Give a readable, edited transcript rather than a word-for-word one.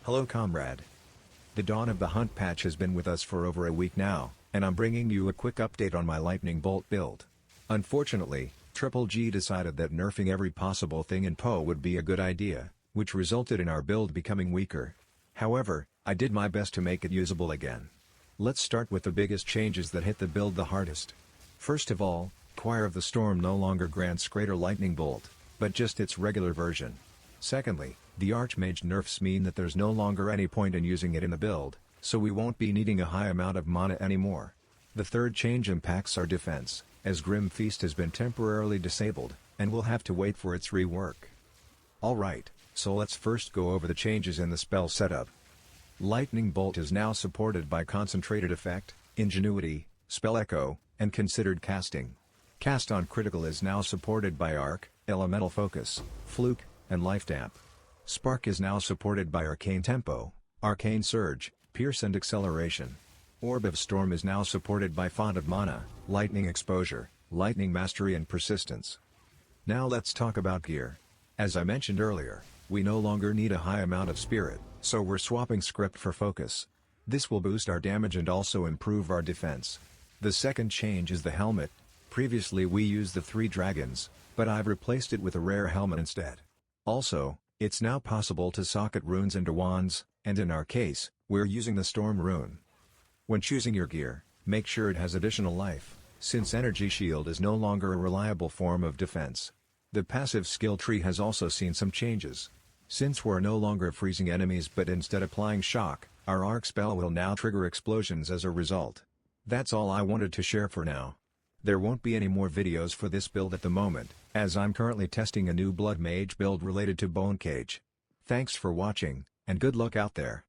Hello comrade. The dawn of the hunt patch has been with us for over a week now, and I'm bringing you a quick update on my lightning bolt build. Unfortunately, Triple G decided that nerfing every possible thing in PoE would be a good idea, which resulted in our build becoming weaker. However, I did my best to make it usable again. Let's start with the biggest changes that hit the build the hardest. First of all, Choir of the Storm no longer grants Greater Lightning Bolt, but just its regular version. Secondly, the Archmage nerfs mean that there's no longer any point in using it in the build, so we won't be needing a high amount of mana anymore. The third change impacts our defense, as Grim Feast has been temporarily disabled, and we'll have to wait for its rework. Alright, so let's first go over the changes in the spell setup. Lightning Bolt is now supported by Concentrated Effect, Ingenuity, Spell Echo, and Considered Casting. Cast on Critical is now supported by Arc, Elemental Focus, Fluke, and Life Damp. Spark is now supported by Arcane Tempo, Arcane Surge, Pierce and Acceleration. Orb of Storm is now supported by Font of Mana, Lightning Exposure, Lightning Mastery and Persistence. Now let's talk about gear. As I mentioned earlier, we no longer need a high amount of Spirit, so we're swapping Script for Focus. This will boost our damage and also improve our defense. The second change is the helmet. Previously we used the 3 dragons, but I've replaced it with a rare helmet instead. Also, it's now possible to socket runes into wands, and in our case, we're using the Storm rune. When choosing your gear, make sure it has additional life, since Energy Shield is no longer a reliable form of defense. The passive skill tree has also seen some changes. Since we're no longer freezing enemies but instead applying shock, our arc spell will now trigger explosions as a result. That's all I wanted to share for now. There won't be any more videos for this build at the moment, as I'm currently testing a new Blood Mage build related to Bone Cage. Thanks for watching, and good luck out there.